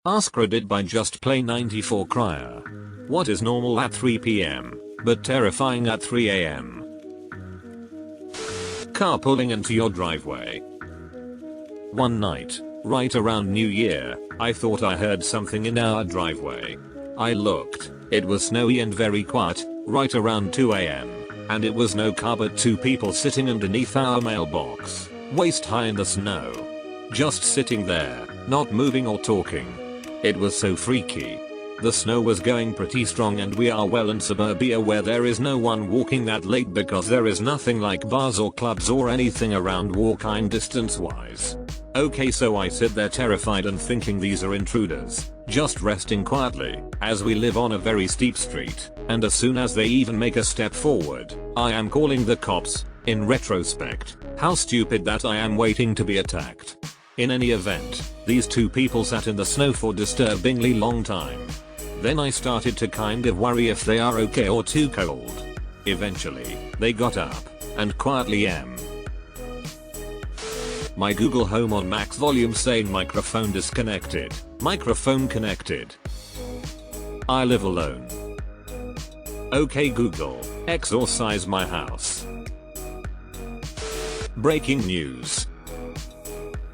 AskReddit by Just Play 94 Crier. What is normal at 3 PM, but terrifying at 3 AM? Car pulling into your driveway. One night, right around New Year, I thought I heard something in our driveway. I looked, it was snowy and very quiet, right around 2 AM, and it was no car but two people sitting underneath our mailbox, waist high in the snow. Just sitting there, not moving or talking. It was so freaky. The snow was going pretty strong and we are well in suburbia where there is no one walking that late because there is nothing like bars or clubs or anything around walking distance wise. Okay, so I sit there terrified and thinking these are intruders, just resting quietly, as we live on a very steep street, and as soon as they even make a step forward, I am calling the cops. In retrospect, how stupid that I am waiting to be attacked. In any event, these two people sat in the snow for disturbingly long time. Then I started to kind of worry if they are okay or too cold. Eventually, they got up, and quietly my Google Home on max volume saying microphone disconnected, microphone connected. I live alone. Okay Google, exorcise my house. Breaking news.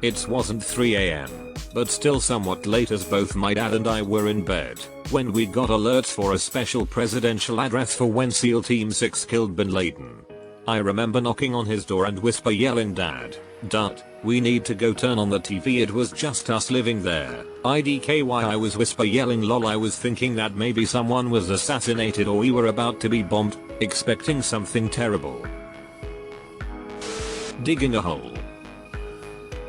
It wasn't 3 AM, but still somewhat late as both my dad and I were in bed when we got alerts for a special presidential address for when SEAL Team 6 killed Bin Laden. I remember knocking on his door and whisper yelling, "Dad, we need to go turn on the TV." It was just us living there. IDKY I was whisper yelling lol. I was thinking that maybe someone was assassinated or we were about to be bombed, expecting something terrible. Digging a hole.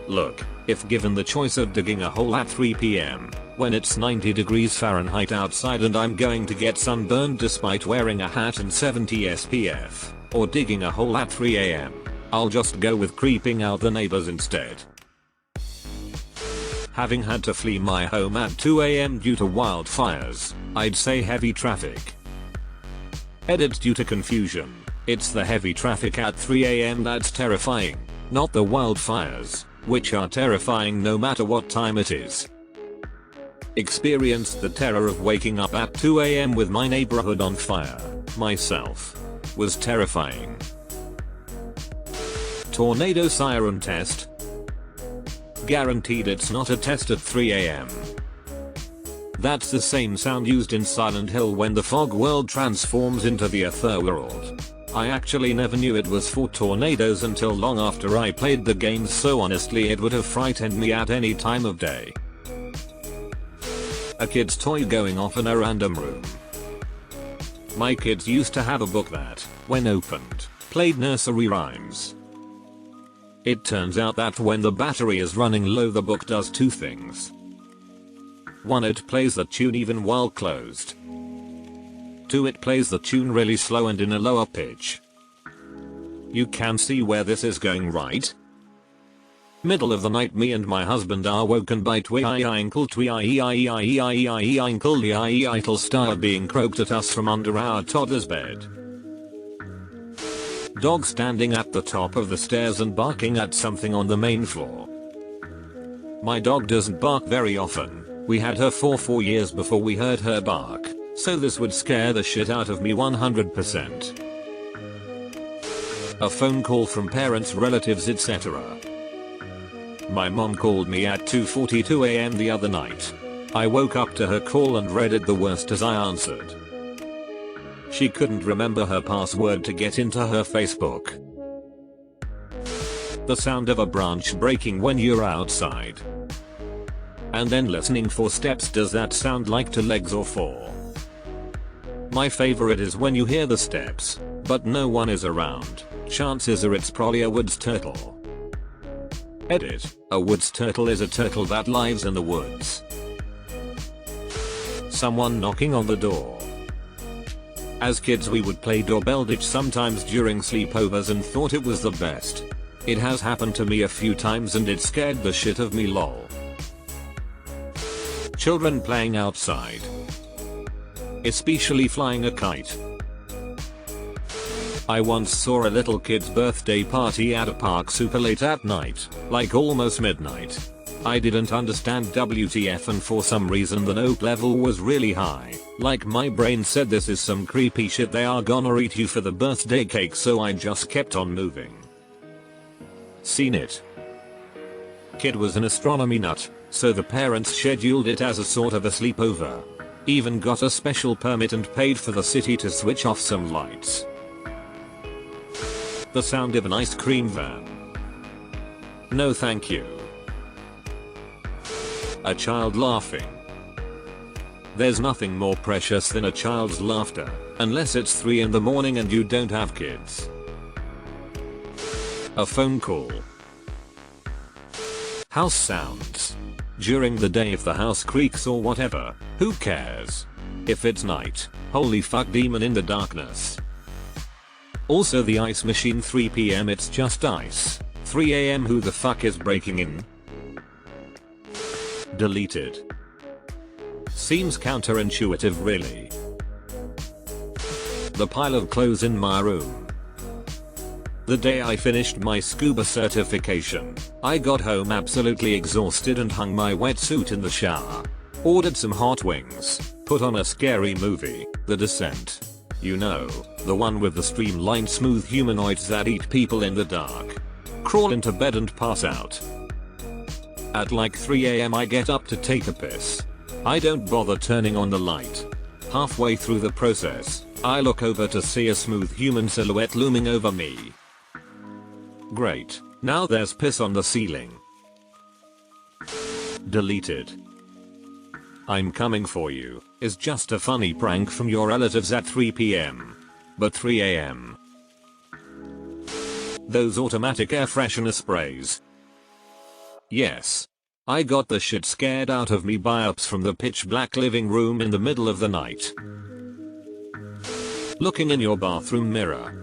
Look, if given the choice of digging a hole at 3 PM, when it's 90 degrees Fahrenheit outside and I'm going to get sunburned despite wearing a hat and 70 SPF, or digging a hole at 3 AM, I'll just go with creeping out the neighbors instead. Having had to flee my home at 2 AM due to wildfires, I'd say heavy traffic. Edit due to confusion. It's the heavy traffic at 3 AM that's terrifying, not the wildfires, which are terrifying no matter what time it is. Experienced the terror of waking up at 2 AM with my neighborhood on fire, myself. Was terrifying. Tornado siren test. Guaranteed it's not a test at 3 AM. That's the same sound used in Silent Hill when the fog world transforms into the otherworld. I actually never knew it was for tornadoes until long after I played the game, so honestly it would have frightened me at any time of day. A kid's toy going off in a random room. My kids used to have a book that, when opened, played nursery rhymes. It turns out that when the battery is running low the book does two things. One, it plays the tune even while closed. 2, it plays the tune really slow and in a lower pitch. You can see where this is going, right? Middle of the night, me and my husband are woken by twinkle style being croaked at us from under our toddler's bed. Dog standing at the top of the stairs and barking at something on the main floor. My dog doesn't bark very often. We had her for 4 years before we heard her bark, so this would scare the shit out of me 100%. A phone call from parents, relatives, etc. My mom called me at 2:42 AM the other night. I woke up to her call and read it the worst as I answered. She couldn't remember her password to get into her Facebook. The sound of a branch breaking when you're outside. And then listening for steps. Does that sound like 2 legs or 4? My favorite is when you hear the steps, but no one is around. Chances are it's probably a woods turtle. Edit. A woods turtle is a turtle that lives in the woods. Someone knocking on the door. As kids we would play doorbell ditch sometimes during sleepovers and thought it was the best. It has happened to me a few times and it scared the shit of me lol. Children playing outside. Especially flying a kite. I once saw a little kid's birthday party at a park super late at night, like almost midnight. I didn't understand WTF, and for some reason the note level was really high. Like my brain said, this is some creepy shit, they are gonna eat you for the birthday cake, so I just kept on moving. Seen it. Kid was an astronomy nut, so the parents scheduled it as a sort of a sleepover. Even got a special permit and paid for the city to switch off some lights. The sound of an ice cream van. No thank you. A child laughing. There's nothing more precious than a child's laughter, unless it's 3 in the morning and you don't have kids. A phone call. House sounds. During the day, if the house creaks or whatever, who cares? If it's night, holy fuck, demon in the darkness. Also the ice machine, 3 PM it's just ice. 3 AM who the fuck is breaking in? Deleted. Seems counterintuitive really. The pile of clothes in my room. The day I finished my scuba certification, I got home absolutely exhausted and hung my wetsuit in the shower. Ordered some hot wings, put on a scary movie, The Descent. You know, the one with the streamlined smooth humanoids that eat people in the dark. Crawl into bed and pass out. At like 3 AM I get up to take a piss. I don't bother turning on the light. Halfway through the process, I look over to see a smooth human silhouette looming over me. Great, now there's piss on the ceiling. Deleted. I'm coming for you is just a funny prank from your relatives at 3 PM. But 3 AM. Those automatic air freshener sprays. Yes. I got the shit scared out of me by ups from the pitch black living room in the middle of the night. Looking in your bathroom mirror.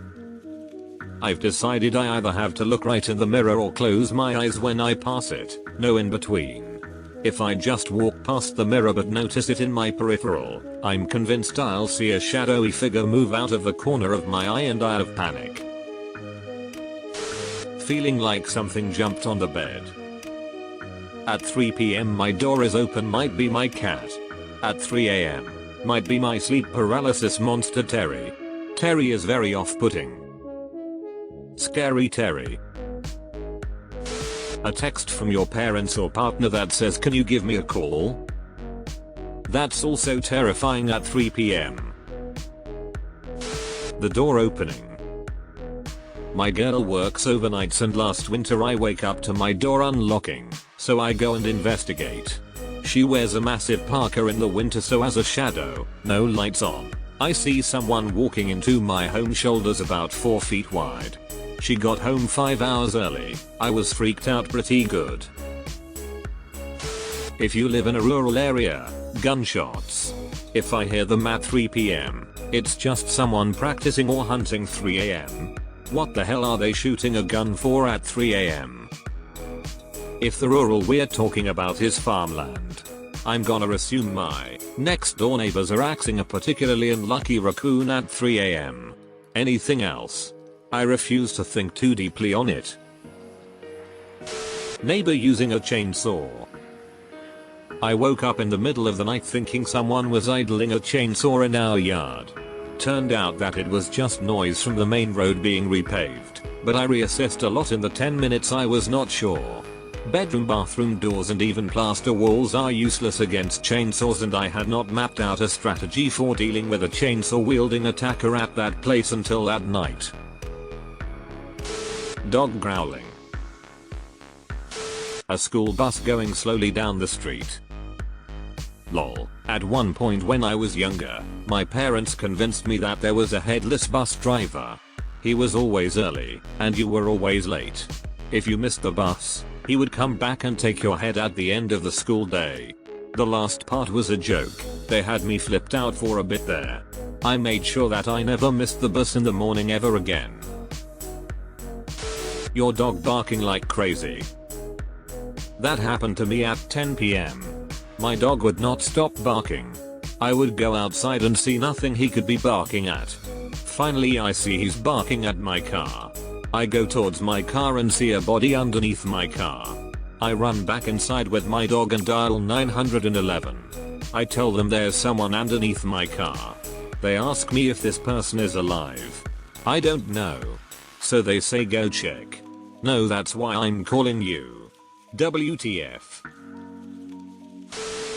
I've decided I either have to look right in the mirror or close my eyes when I pass it, no in between. If I just walk past the mirror but notice it in my peripheral, I'm convinced I'll see a shadowy figure move out of the corner of my eye and die of panic. Feeling like something jumped on the bed. At 3 PM my door is open, might be my cat. At 3 AM, might be my sleep paralysis monster Terry. Terry is very off-putting. Scary Terry. A text from your parents or partner that says, "Can you give me a call?" That's also terrifying at 3 PM. The door opening. My girl works overnights and last winter I wake up to my door unlocking, so I go and investigate. She wears a massive parka in the winter, so as a shadow, no lights on, I see someone walking into my home, shoulders about 4 feet wide. She got home 5 hours early. I was freaked out pretty good. If you live in a rural area, gunshots. If I hear them at 3 PM, it's just someone practicing or hunting. 3 AM. What the hell are they shooting a gun for at 3 AM? If the rural we're talking about is farmland, I'm gonna assume my next door neighbors are axing a particularly unlucky raccoon at 3 AM. Anything else? I refuse to think too deeply on it. Neighbor using a chainsaw. I woke up in the middle of the night thinking someone was idling a chainsaw in our yard. Turned out that it was just noise from the main road being repaved, but I reassessed a lot in the 10 minutes I was not sure. Bedroom, bathroom doors and even plaster walls are useless against chainsaws, and I had not mapped out a strategy for dealing with a chainsaw wielding attacker at that place until that night. Dog growling. A school bus going slowly down the street. Lol. At one point when I was younger, my parents convinced me that there was a headless bus driver. He was always early, and you were always late. If you missed the bus, he would come back and take your head at the end of the school day. The last part was a joke. They had me flipped out for a bit there. I made sure that I never missed the bus in the morning ever again. Your dog barking like crazy. That happened to me at 10 PM. My dog would not stop barking. I would go outside and see nothing he could be barking at. Finally I see he's barking at my car. I go towards my car and see a body underneath my car. I run back inside with my dog and dial 911. I tell them there's someone underneath my car. They ask me if this person is alive. I don't know. So they say go check. No, that's why I'm calling you. WTF.